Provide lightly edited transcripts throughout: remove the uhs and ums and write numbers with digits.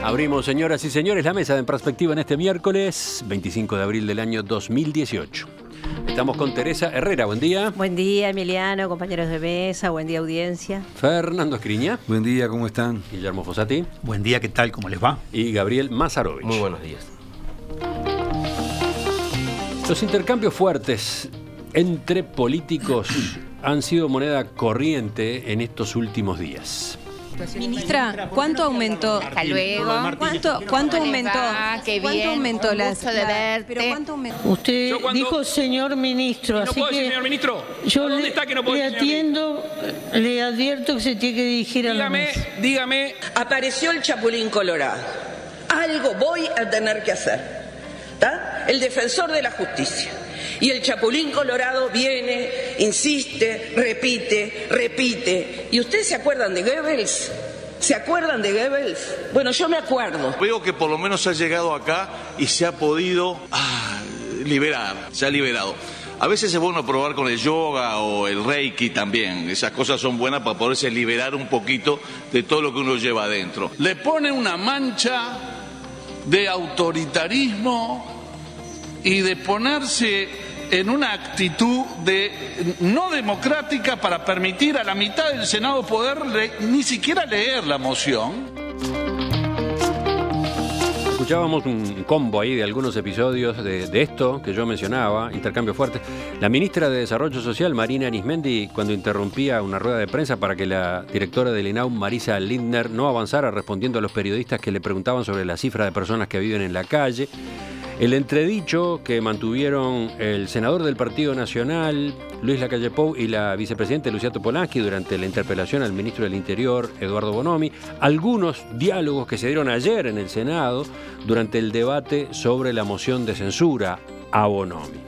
Abrimos, señoras y señores, la mesa de En Perspectiva en este miércoles 25 de abril del año 2018. Estamos con Teresa Herrera, buen día. Buen día, Emiliano, compañeros de mesa, buen día, audiencia. Fernando Escriña. Buen día, ¿cómo están? Guillermo Fossati. Buen día, ¿qué tal? ¿Cómo les va? Y Gabriel Mazarovich. Muy buenos días. Los intercambios fuertes entre políticos han sido moneda corriente en estos últimos días. Ministra, ¿cuánto aumentó? Hasta luego. ¿Cuánto aumentó? Qué ¿Cuánto bien, aumentó un gusto de verte. Pero ¿cuánto aumentó? Usted dijo señor ministro, no así puedo que decir señor ministro. yo ¿Dónde le, está que no puedo le decir señor atiendo, le advierto que se tiene que dirigir a la mesa. Dígame. Apareció el Chapulín Colorado. Algo voy a tener que hacer. ¿Está? El defensor de la justicia. Y el Chapulín Colorado viene, insiste, repite. ¿Y ustedes se acuerdan de Goebbels? ¿Se acuerdan de Goebbels? Bueno, yo me acuerdo. Veo que por lo menos se ha llegado acá y se ha podido liberar, se ha liberado. A veces es bueno probar con el yoga o el reiki también. Esas cosas son buenas para poderse liberar un poquito de todo lo que uno lleva adentro. Le pone una mancha de autoritarismo y de ponerse en una actitud no democrática para permitir a la mitad del Senado poder ni siquiera leer la moción. Escuchábamos un combo ahí de algunos episodios de esto que yo mencionaba, intercambio fuerte. La ministra de Desarrollo Social, Marina Arismendi, cuando interrumpía una rueda de prensa para que la directora del INAUM, Marisa Lindner, no avanzara respondiendo a los periodistas que le preguntaban sobre la cifra de personas que viven en la calle. El entredicho que mantuvieron el senador del Partido Nacional, Luis Lacalle Pou, y la vicepresidenta Lucia Topolansky durante la interpelación al ministro del Interior, Eduardo Bonomi. Algunos diálogos que se dieron ayer en el Senado durante el debate sobre la moción de censura a Bonomi.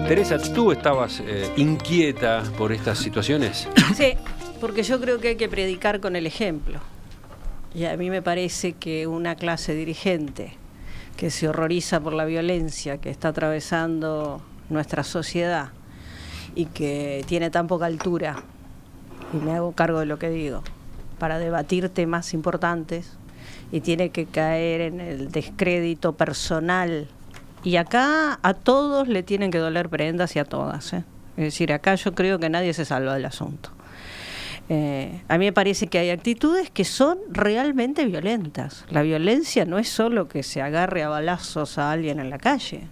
Teresa, ¿tú estabas inquieta por estas situaciones? Sí, porque yo creo que hay que predicar con el ejemplo. Y a mí me parece que una clase dirigente que se horroriza por la violencia que está atravesando nuestra sociedad y que tiene tan poca altura, y me hago cargo de lo que digo, para debatir temas importantes, y tiene que caer en el descrédito personal. Y acá a todos le tienen que doler prendas y a todas, ¿eh? Es decir, acá yo creo que nadie se salva del asunto. A mí me parece que hay actitudes que son realmente violentas. La violencia no es solo que se agarre a balazos a alguien en la calle.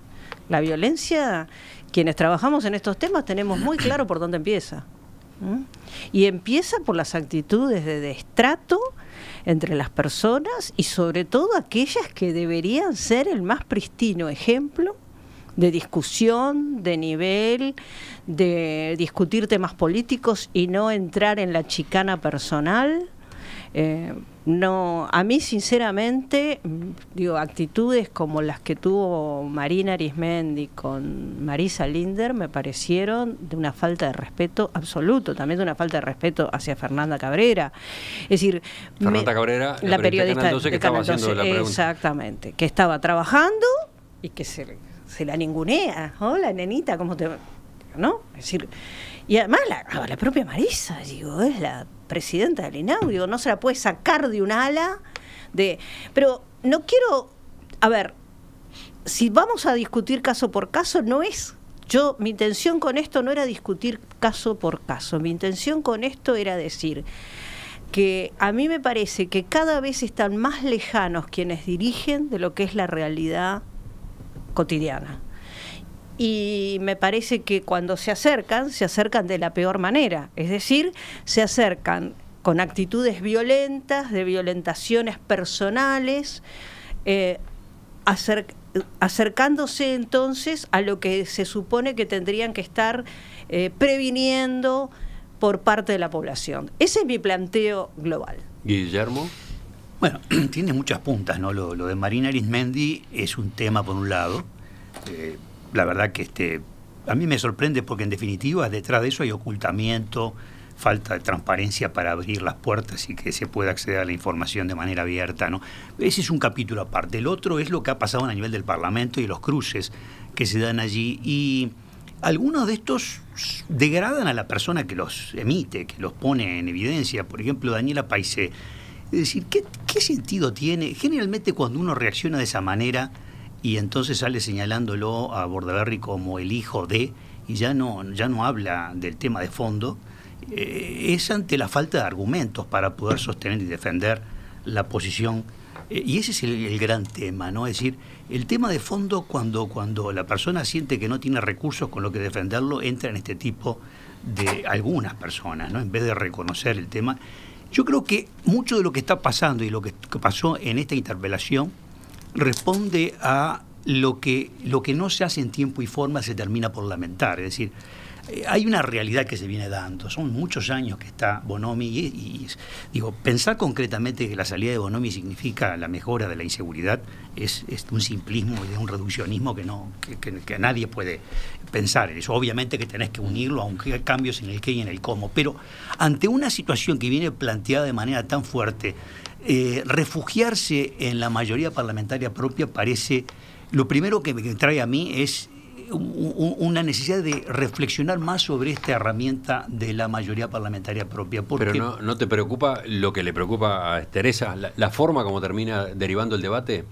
La violencia, quienes trabajamos en estos temas tenemos muy claro por dónde empieza. Y empieza por las actitudes de destrato entre las personas y sobre todo aquellas que deberían ser el más pristino ejemplo de discusión, de nivel, de discutir temas políticos y no entrar en la chicana personal. No, a mí sinceramente, digo, actitudes como las que tuvo Marina Arismendi con Marisa Lindner me parecieron de una falta de respeto absoluto, también de una falta de respeto hacia Fernanda Cabrera. Es decir, Fernanda Cabrera, la periodista de Canal 12 que estaba haciendo la pregunta. Exactamente, que estaba trabajando y que se la ningunea. Hola, nenita, ¿cómo te...? ¿No? Es decir, y además la propia Marisa, digo, es la presidenta del INAU, digo, no se la puede sacar de un ala de... Pero no quiero... A ver, si vamos a discutir caso por caso, no es... Mi intención con esto no era discutir caso por caso, mi intención con esto era decir que a mí me parece que cada vez están más lejanos quienes dirigen de lo que es la realidad cotidiana. Y me parece que cuando se acercan de la peor manera, es decir, se acercan con actitudes violentas, de violentaciones personales, acercándose entonces a lo que se supone que tendrían que estar previniendo por parte de la población. Ese es mi planteo global. Guillermo. Bueno, tiene muchas puntas, ¿no? Lo de Marina Arismendi es un tema por un lado. La verdad que a mí me sorprende porque en definitiva detrás de eso hay ocultamiento, falta de transparencia para abrir las puertas y que se pueda acceder a la información de manera abierta, ¿no? Ese es un capítulo aparte. El otro es lo que ha pasado a nivel del Parlamento y los cruces que se dan allí. Y algunos de estos degradan a la persona que los emite, que los pone en evidencia. Por ejemplo, Daniela Paisé Es decir, ¿qué sentido tiene? Generalmente cuando uno reacciona de esa manera y entonces sale señalándolo a Bordaberry como el hijo de, y ya no habla del tema de fondo, es ante la falta de argumentos para poder sostener y defender la posición. Y ese es el gran tema, ¿no? Es decir, el tema de fondo cuando la persona siente que no tiene recursos con lo que defenderlo, entra en este tipo de algunas personas, ¿no? En vez de reconocer el tema. Yo creo que mucho de lo que está pasando y lo que pasó en esta interpelación responde a lo que no se hace en tiempo y forma se termina por lamentar. Es decir, hay una realidad que se viene dando. Son muchos años que está Bonomi y digo, pensar concretamente que la salida de Bonomi significa la mejora de la inseguridad es un simplismo y de un reduccionismo que nadie puede pensar en eso. Obviamente que tenés que unirlo, aunque hay cambios en el qué y en el cómo, pero ante una situación que viene planteada de manera tan fuerte, refugiarse en la mayoría parlamentaria propia parece, lo primero que me trae a mí es una necesidad de reflexionar más sobre esta herramienta de la mayoría parlamentaria propia. Porque... Pero ¿no te preocupa lo que le preocupa a Teresa, la forma como termina derivando el debate?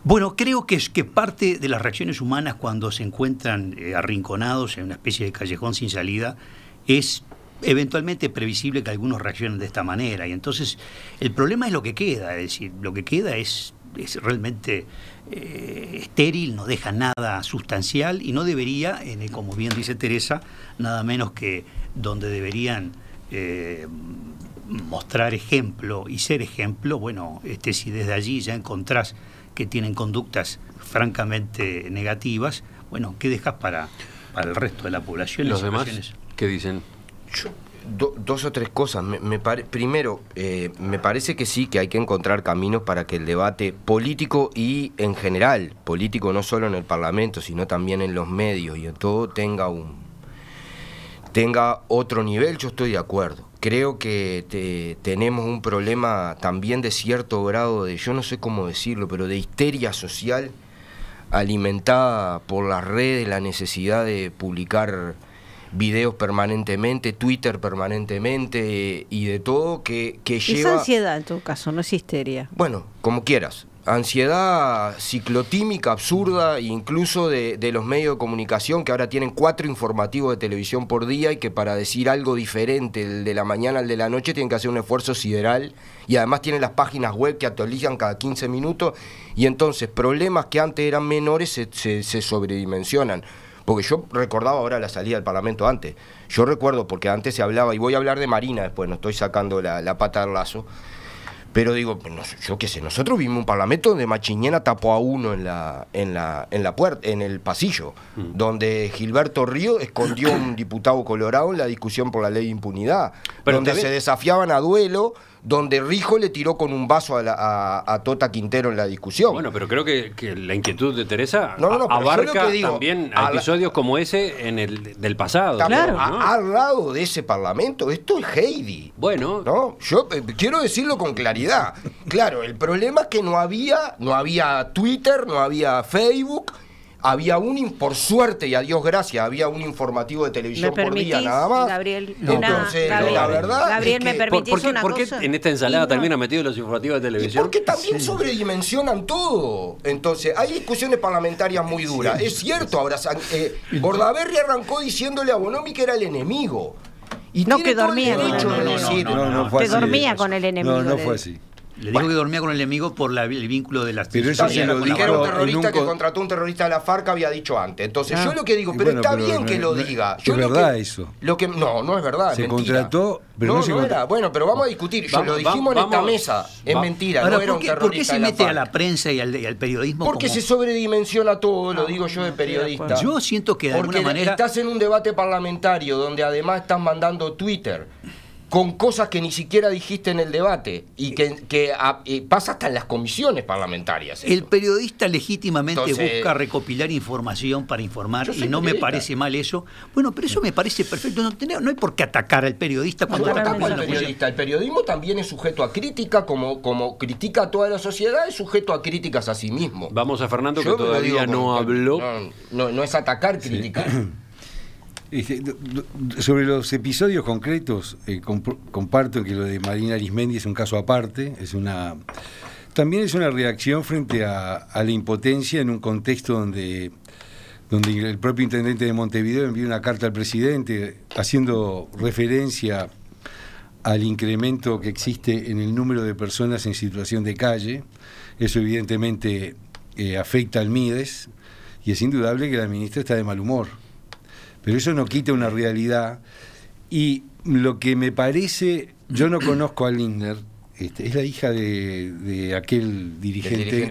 Bueno, creo que es que parte de las reacciones humanas cuando se encuentran arrinconados en una especie de callejón sin salida es eventualmente previsible que algunos reaccionen de esta manera. Y entonces el problema es lo que queda, es decir, lo que queda es realmente estéril, no deja nada sustancial y no debería, como bien dice Teresa, nada menos que donde deberían mostrar ejemplo y ser ejemplo. Bueno, si desde allí ya encontrás que tienen conductas francamente negativas, bueno, ¿qué dejas para el resto de la población? ¿Los demás qué dicen? Dos o tres cosas. Primero, me parece que sí, que hay que encontrar caminos para que el debate político y en general, político no solo en el Parlamento, sino también en los medios y en todo, tenga otro nivel. Yo estoy de acuerdo. Creo que tenemos un problema también de cierto grado de, yo no sé cómo decirlo, pero de histeria social alimentada por las redes, la necesidad de publicar videos permanentemente, Twitter permanentemente y de todo que lleva... Es ansiedad en todo caso, no es histeria. Bueno, como quieras. Ansiedad ciclotímica, absurda, incluso de los medios de comunicación que ahora tienen 4 informativos de televisión por día y que para decir algo diferente el de la mañana al de la noche tienen que hacer un esfuerzo sideral y además tienen las páginas web que actualizan cada 15 minutos y entonces problemas que antes eran menores se sobredimensionan. Porque yo recordaba ahora la salida del Parlamento antes. Yo recuerdo, porque antes se hablaba, y voy a hablar de Marina después, no estoy sacando la pata del lazo, pero digo, yo qué sé, nosotros vimos un Parlamento donde Machiñena tapó a uno en la puerta, en el pasillo, donde Gilberto Río escondió a un diputado colorado en la discusión por la ley de impunidad, pero donde se desafiaban a duelo, donde Rijo le tiró con un vaso a Tota Quintero en la discusión. Bueno, pero creo que la inquietud de Teresa abarca también episodios como ese del pasado. Claro. ¿no? Al lado de ese Parlamento, esto es Heidi. Bueno. ¿No? Yo quiero decirlo con claridad. Claro, el problema es que no había Twitter, no había Facebook. Había por suerte y a Dios gracias, había un informativo de televisión por día nada más. Gabriel, entonces, la verdad. Gabriel, ¿me permitís una cosa? ¿Por qué en esta ensalada terminan metidos los informativos de televisión? Porque también sobredimensionan todo. Entonces, hay discusiones parlamentarias muy duras. Es cierto, ahora Bordaberry arrancó diciéndole a Bonomi que era el enemigo. Y no, que dormía con el enemigo. Que dormía con el enemigo. No fue así. Le dijo que dormía con el enemigo por el vínculo de las... Pero eso se lo dijo. Era un terrorista que contrató a un terrorista de la FARC, había dicho antes. Entonces, yo lo que digo, pero está bien que lo diga. Es verdad eso. No es verdad, se mentira. Contrató, pero no se contrató. Era. Bueno, pero vamos a discutir. Lo dijimos en esta mesa. Es mentira, ahora, no era un terrorista. ¿Por qué se mete a la prensa y al periodismo? Porque se sobredimensiona todo, lo digo yo de periodista. Yo siento que de alguna manera... Estás en un debate parlamentario donde además estás mandando Twitter con cosas que ni siquiera dijiste en el debate y que pasa hasta en las comisiones parlamentarias. El periodista legítimamente busca recopilar información para informar y no me parece mal eso. Bueno, pero eso me parece perfecto. No hay por qué atacar al periodista cuando atacamos al periodista. El periodismo también es sujeto a crítica, como critica a toda la sociedad, es sujeto a críticas a sí mismo. Vamos a Fernando, que todavía no habló. No es atacar, criticar. Sobre los episodios concretos, comparto que lo de Marina Arismendi es un caso aparte, también es una reacción frente a la impotencia en un contexto donde el propio intendente de Montevideo envió una carta al presidente haciendo referencia al incremento que existe en el número de personas en situación de calle. Eso evidentemente afecta al MIDES y es indudable que la ministra está de mal humor. Pero eso no quita una realidad, y lo que me parece, yo no conozco a Lindner, es la hija de aquel dirigente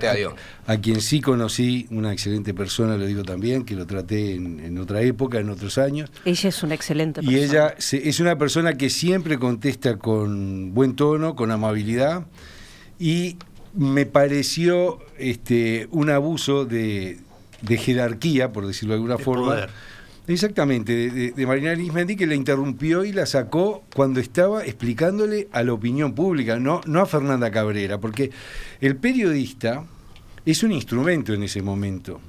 a quien sí conocí, una excelente persona, lo digo también, que lo traté en otra época, en otros años. Ella es una excelente persona. Y ella es una persona que siempre contesta con buen tono, con amabilidad, y me pareció un abuso de jerarquía, por decirlo de alguna forma. Poder. Exactamente, de Marina Arismendi, que la interrumpió y la sacó cuando estaba explicándole a la opinión pública, no a Fernanda Cabrera, porque el periodista es un instrumento en ese momento,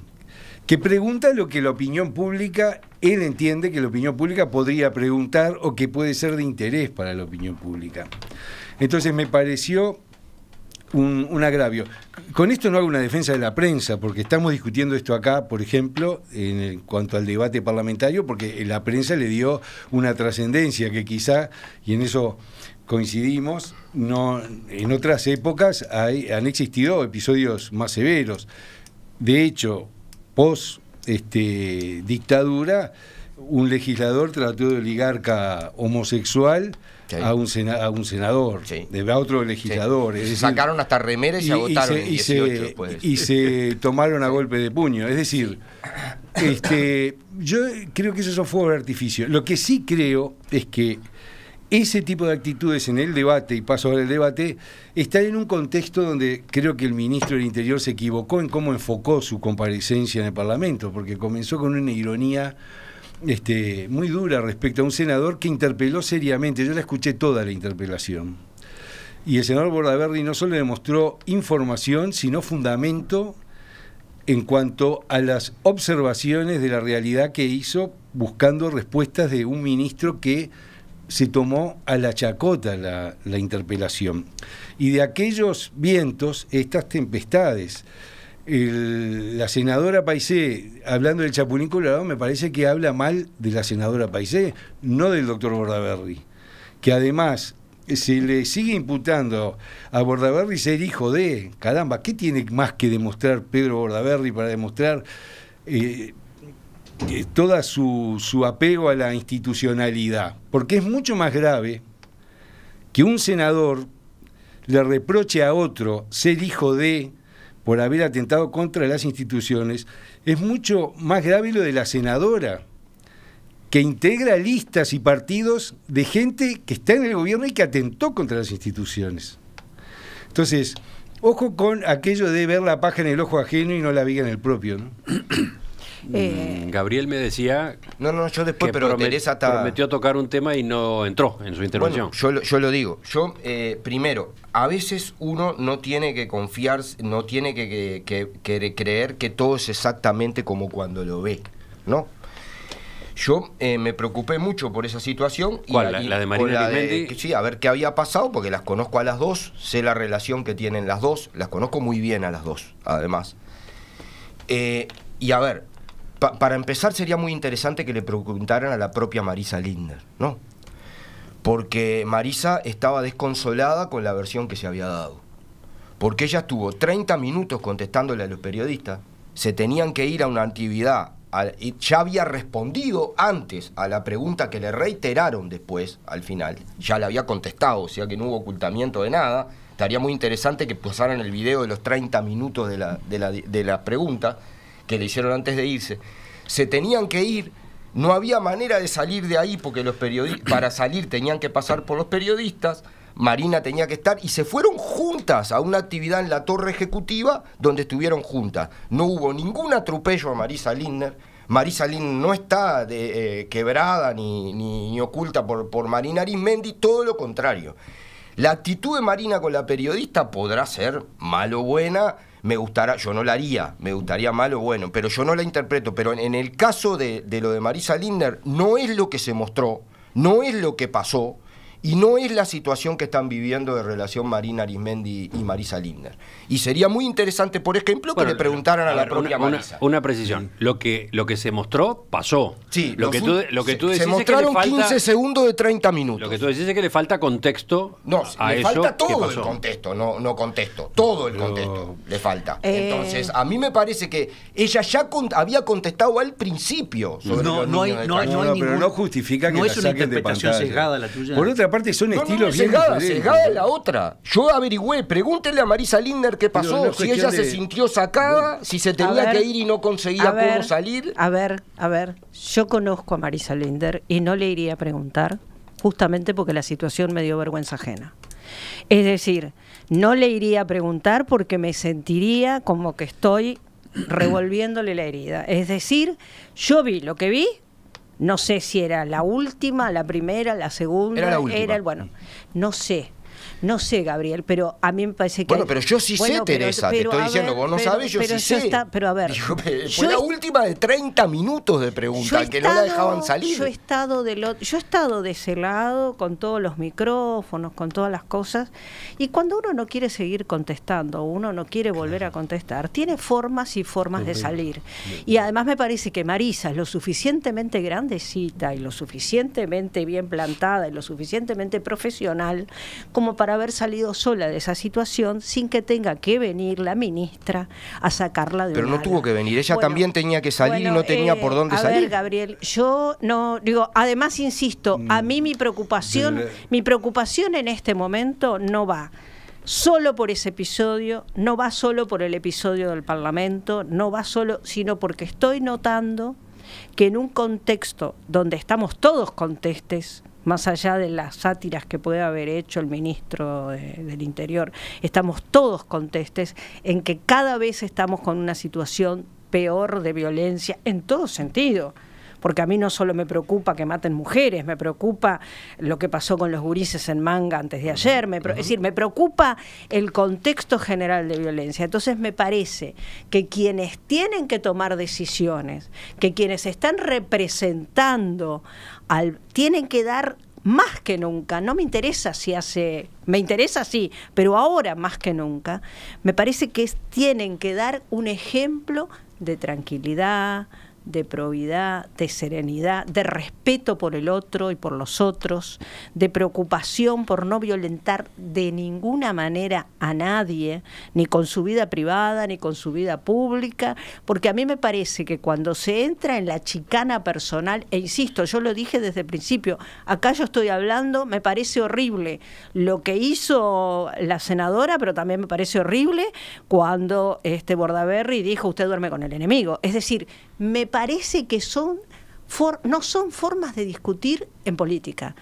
que pregunta lo que la opinión pública, él entiende que la opinión pública podría preguntar o que puede ser de interés para la opinión pública. Entonces me pareció un agravio. Con esto no hago una defensa de la prensa, porque estamos discutiendo esto acá, por ejemplo, en cuanto al debate parlamentario, porque la prensa le dio una trascendencia que quizá, y en eso coincidimos, en otras épocas han existido episodios más severos. De hecho, post dictadura, un legislador trató de oligarca homosexual a un senador, a otro legislador. Sí. Se sacaron hasta remeras y se agotaron en 18 después. Y se tomaron a golpe de puño. Es decir, yo creo que esos son fuegos de artificio. Lo que sí creo es que ese tipo de actitudes en el debate, y paso ahora al debate, están en un contexto donde creo que el ministro del Interior se equivocó en cómo enfocó su comparecencia en el Parlamento, porque comenzó con una ironía muy dura respecto a un senador que interpeló seriamente. Yo la escuché toda la interpelación, y el senador Bordaberry no solo demostró información, sino fundamento en cuanto a las observaciones de la realidad que hizo, buscando respuestas de un ministro que se tomó a la chacota la interpelación. Y de aquellos vientos, estas tempestades. La senadora Paisé, hablando del Chapulín Colorado, me parece que habla mal de la senadora Paisé, no del doctor Bordaberry, que además se le sigue imputando a Bordaberry ser hijo de... Caramba, ¿qué tiene más que demostrar Pedro Bordaberry para demostrar toda su apego a la institucionalidad? Porque es mucho más grave que un senador le reproche a otro ser hijo de... por haber atentado contra las instituciones. Es mucho más grave lo de la senadora, que integra listas y partidos de gente que está en el gobierno y que atentó contra las instituciones. Entonces, ojo con aquello de ver la paja en el ojo ajeno y no la viga en el propio, ¿no? Gabriel me decía yo después, pero Teresa prometió tocar un tema y no entró en su intervención. Bueno, yo lo digo. Primero, a veces uno no tiene que confiar, no tiene que creer que todo es exactamente como cuando lo ve, ¿no? Yo me preocupé mucho por esa situación. ¿Cuál? ¿La de Marina Arismendi? Sí, a ver qué había pasado, porque las conozco a las dos, sé la relación que tienen las dos, las conozco muy bien a las dos, además. Y a ver, para empezar sería muy interesante que le preguntaran a la propia Marisa Lindner, ¿no? Porque Marisa estaba desconsolada con la versión que se había dado. Porque ella estuvo 30 minutos contestándole a los periodistas, se tenían que ir a una actividad, y ya había respondido antes a la pregunta que le reiteraron después, al final, ya le había contestado, o sea que no hubo ocultamiento de nada. Estaría muy interesante que pasaran el video de los 30 minutos de la pregunta que le hicieron antes de irse. Se tenían que ir, no había manera de salir de ahí porque los periodistas, para salir tenían que pasar por los periodistas, Marina tenía que estar, y se fueron juntas a una actividad en la torre ejecutiva donde estuvieron juntas. No hubo ningún atropello a Marisa Lindner. Marisa Lindner no está quebrada ni oculta por Marina Arismendi, todo lo contrario. La actitud de Marina con la periodista podrá ser mal o buena, me gustará, yo no la haría, me gustaría mal o bueno, pero yo no la interpreto. Pero en el caso de lo de Marisa Lindner, no es lo que se mostró, no es lo que pasó, y no es la situación que están viviendo de relación Marina Arismendi y Marisa Lindner. Y sería muy interesante, por ejemplo, que le preguntaran a la propia Marisa. Una precisión. Lo que se mostró, pasó. Sí, lo que tú decís se mostraron es que le falta, 15 segundos de 30 minutos. Lo que tú decís es que le falta contexto a le eso falta que todo pasó. el contexto, no contexto. Todo el contexto le falta. Entonces, a mí me parece que ella ya había contestado al principio sobre los niños de Trump. Pero no justifica que no la es una saquen de interpretación pantalla. sesgada la tuya. Por otra parte, son estilos bien diferentes. Sesgada es la otra. Yo averigüé, pregúntenle a Marisa Lindner qué Pero no pasó, es si ella cuestión se sintió sacada, si se tenía que ir y no conseguía cómo salir. A ver, yo conozco a Marisa Lindner y no le iría a preguntar, justamente porque la situación me dio vergüenza ajena. Es decir, no le iría a preguntar porque me sentiría como que estoy revolviéndole la herida. Es decir, yo vi lo que vi. No sé si era la última, la primera, la segunda. Era la última. Bueno, no sé, Gabriel, pero a mí me parece que... Bueno, pero yo sí sé, Teresa, te estoy diciendo, vos no sabes, yo sí sé. Pero a ver... Fue la última de 30 minutos de pregunta, que no la dejaban salir. Yo he estado de ese lado, con todos los micrófonos, con todas las cosas, y cuando uno no quiere seguir contestando, uno no quiere volver a contestar, tiene formas y formas de salir. Y además me parece que Marisa es lo suficientemente grandecita, y lo suficientemente bien plantada, y lo suficientemente profesional, como para haber salido sola de esa situación sin que tenga que venir la ministra a sacarla de Pero un no ala. tuvo que venir, ella también tenía que salir y no tenía por dónde salir. A ver, Gabriel, yo no digo, además insisto, a mí mi preocupación en este momento no va solo por ese episodio, no va solo por el episodio del Parlamento, no va solo, sino porque estoy notando que en un contexto donde estamos todos contestes, más allá de las sátiras que puede haber hecho el ministro del Interior, estamos todos contestes en que cada vez estamos con una situación peor de violencia en todo sentido. Porque a mí no solo me preocupa que maten mujeres, me preocupa lo que pasó con los gurises en Manga antes de ayer, es decir, me preocupa el contexto general de violencia. Entonces me parece que quienes tienen que tomar decisiones, que quienes están representando, tienen que dar más que nunca, no me interesa me interesa sí, pero ahora más que nunca, me parece que tienen que dar un ejemplo de tranquilidad, de probidad, de serenidad, de respeto por el otro y por los otros, de preocupación por no violentar de ninguna manera a nadie, ni con su vida privada, ni con su vida pública, porque a mí me parece que cuando se entra en la chicana personal, e insisto, yo lo dije desde el principio, acá yo estoy hablando, me parece horrible lo que hizo la senadora, pero también me parece horrible cuando Bordaberry dijo, usted duerme con el enemigo. Es decir, me parece que no son formas de discutir en política.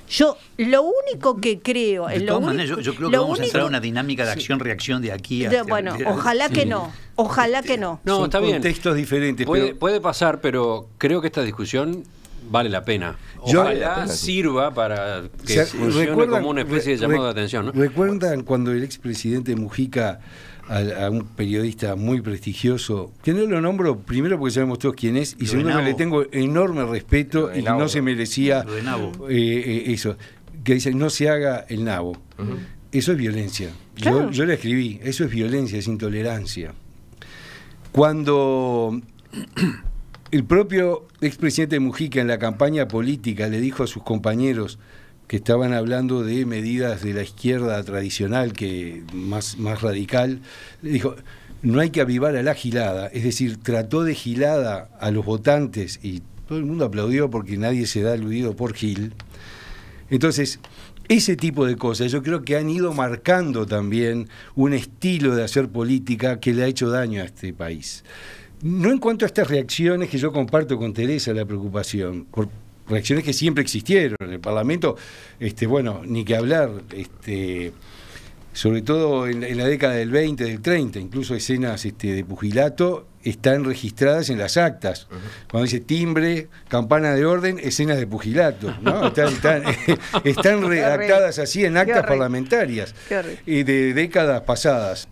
Yo lo único que creo... De todas maneras, yo creo que vamos a entrar a una dinámica de acción-reacción de aquí a... Bueno, ojalá que no. Ojalá que no. No, son está bien. Contextos diferentes. Puede pasar, pero creo que esta discusión vale la pena. Ojalá sirva para que funcione como una especie de llamado de atención, ¿no? ¿Recuerdan cuando el expresidente Mujica a un periodista muy prestigioso, que no lo nombro primero porque sabemos todos quién es, y segundo que le tengo enorme respeto y que no se merecía eso, que dice no se haga el nabo? Eso es violencia. Claro. Yo le escribí, eso es violencia, es intolerancia. Cuando el propio expresidente Mujica en la campaña política le dijo a sus compañeros que estaban hablando de medidas de la izquierda tradicional, que más radical, le dijo, no hay que avivar a la gilada, es decir, trató de gilada a los votantes y todo el mundo aplaudió porque nadie se da aludido por Gil. Entonces, ese tipo de cosas yo creo que han ido marcando también un estilo de hacer política que le ha hecho daño a este país. No en cuanto a estas reacciones que yo comparto con Teresa, la preocupación, por reacciones que siempre existieron en el Parlamento, bueno, ni que hablar, sobre todo en la década del 20, del 30, incluso escenas de pugilato están registradas en las actas. Cuando dice timbre, campana de orden, escenas de pugilato, ¿no? Están redactadas así en actas parlamentarias de décadas pasadas.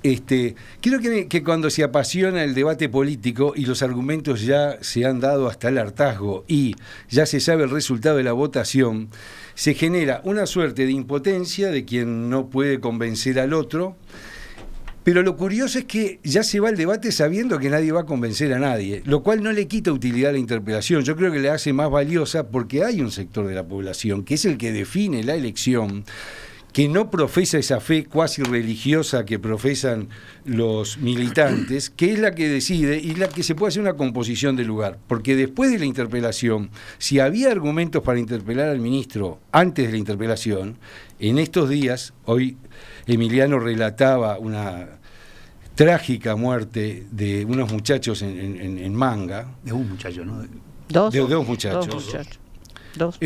Creo que cuando se apasiona el debate político y los argumentos ya se han dado hasta el hartazgo y ya se sabe el resultado de la votación, se genera una suerte de impotencia de quien no puede convencer al otro. Pero lo curioso es que ya se va el debate sabiendo que nadie va a convencer a nadie, lo cual no le quita utilidad a la interpelación. Yo creo que le hace más valiosa porque hay un sector de la población que es el que define la elección, que no profesa esa fe cuasi religiosa que profesan los militantes, que es la que decide y la que se puede hacer una composición del lugar. Porque después de la interpelación, si había argumentos para interpelar al ministro antes de la interpelación, en estos días, hoy Emiliano relataba una trágica muerte de unos muchachos en Manga. De un muchacho, ¿no? De dos muchachos. Dos.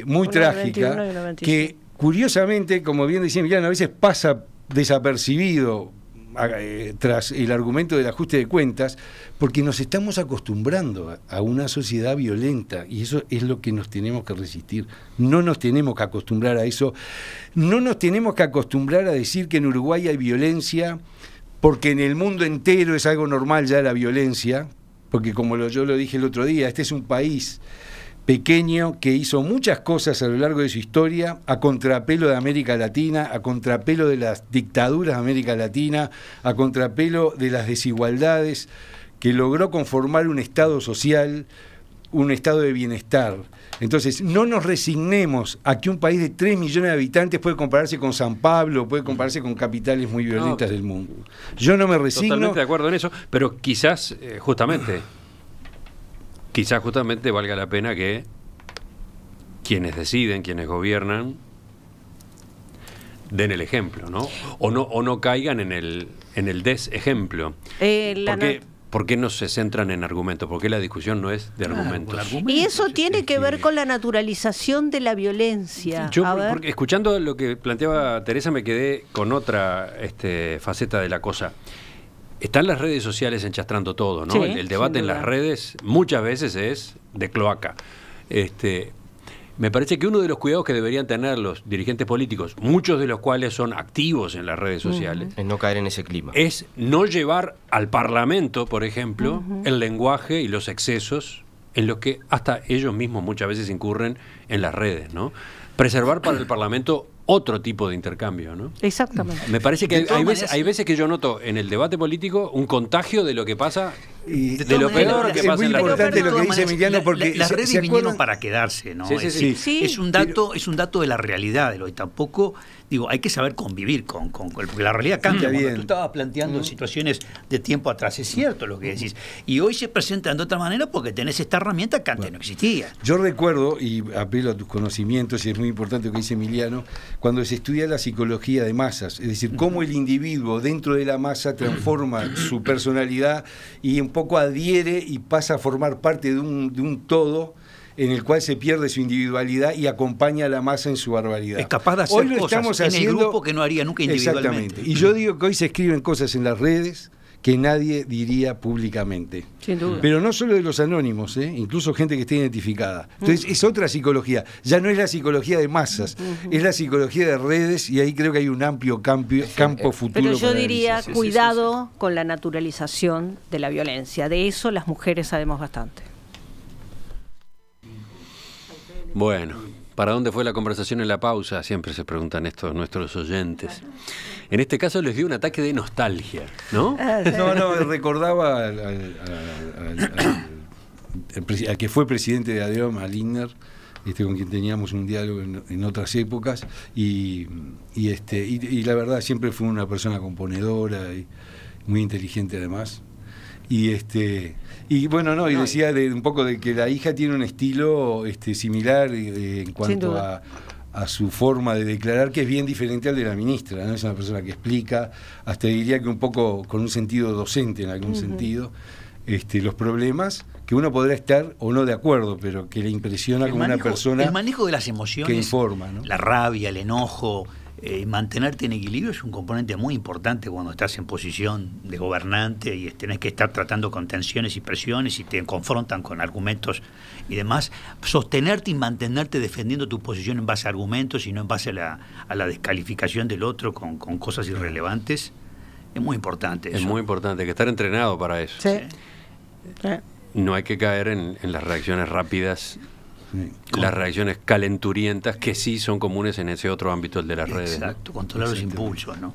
Muy trágica, que curiosamente, como bien decía Emiliano, a veces pasa desapercibido tras el argumento del ajuste de cuentas, porque nos estamos acostumbrando a una sociedad violenta y eso es lo que nos tenemos que resistir. No nos tenemos que acostumbrar a eso, no nos tenemos que acostumbrar a decir que en Uruguay hay violencia, porque en el mundo entero es algo normal ya la violencia, porque como yo lo dije el otro día, este es un país pequeño que hizo muchas cosas a lo largo de su historia a contrapelo de América Latina, a contrapelo de las dictaduras de América Latina, a contrapelo de las desigualdades, que logró conformar un Estado social, un Estado de bienestar. Entonces, no nos resignemos a que un país de 3 millones de habitantes puede compararse con San Pablo, puede compararse con capitales muy violentas del mundo. Yo no me resigno. Totalmente de acuerdo en eso, pero quizás justamente valga la pena que quienes deciden, quienes gobiernan, den el ejemplo, ¿no? O no caigan en el desejemplo. ¿Por qué no se centran en argumentos? ¿Por qué la discusión no es de argumentos? Y eso tiene que ver con la naturalización de la violencia. Yo, porque escuchando lo que planteaba Teresa, me quedé con otra faceta de la cosa. Están las redes sociales enchastrando todo, ¿no? Sí, el debate en las redes muchas veces es de cloaca. Me parece que uno de los cuidados que deberían tener los dirigentes políticos, muchos de los cuales son activos en las redes sociales, es no caer en ese clima. Es no llevar al Parlamento, por ejemplo, el lenguaje y los excesos en los que hasta ellos mismos muchas veces incurren en las redes, ¿no? Preservar para el Parlamento otro tipo de intercambio, ¿no? Exactamente. Me parece que hay veces que yo noto en el debate político un contagio de lo que pasa, de lo peor que pasa en la red. Es muy importante lo que dice Emiliano, porque las redes vinieron para quedarse, ¿no? Sí. Es un dato de la realidad de lo que tampoco, digo, hay que saber convivir porque la realidad cambia. Cuando tú estabas planteando situaciones de tiempo atrás, es cierto lo que decís. Y hoy se presentan de otra manera porque tenés esta herramienta que antes no existía. Yo recuerdo, y apelo a tus conocimientos, y es muy importante lo que dice Emiliano, cuando se estudia la psicología de masas, es decir, cómo el individuo dentro de la masa transforma su personalidad y un poco adhiere y pasa a formar parte de un todo en el cual se pierde su individualidad y acompaña a la masa en su barbaridad. Es capaz de hacer hoy lo cosas estamos en el grupo que no haría nunca individualmente. Exactamente. Y yo digo que hoy se escriben cosas en las redes que nadie diría públicamente. Sin duda. Pero no solo de los anónimos, incluso gente que esté identificada. Entonces es otra psicología. Ya no es la psicología de masas, es la psicología de redes y ahí creo que hay un amplio campo futuro. Pero yo diría, cuidado con la naturalización de la violencia. De eso las mujeres sabemos bastante. Bueno, ¿para dónde fue la conversación en la pausa? Siempre se preguntan esto nuestros oyentes. En este caso les dio un ataque de nostalgia, ¿no? No, recordaba al que fue presidente de ADEOM, a Lindner, con quien teníamos un diálogo en otras épocas, y la verdad siempre fue una persona componedora y muy inteligente además. Y decía un poco de que la hija tiene un estilo similar en cuanto a su forma de declarar, que es bien diferente al de la ministra, ¿no? Es una persona que explica, hasta diría que un poco con un sentido docente en algún sentido, los problemas que uno podrá estar o no de acuerdo, pero que le impresiona como una persona el manejo de las emociones, que informa, ¿no? La rabia, el enojo, mantenerte en equilibrio es un componente muy importante cuando estás en posición de gobernante y tenés que estar tratando con tensiones y presiones y te confrontan con argumentos y demás. Sostenerte y mantenerte defendiendo tu posición en base a argumentos y no en base a la descalificación del otro con cosas irrelevantes Es muy importante eso. Es muy importante, hay que estar entrenado para eso. Sí. No hay que caer en las reacciones rápidas, las reacciones calenturientas, que sí son comunes en ese otro ámbito, el de las redes. Exacto, controlar los impulsos, ¿no?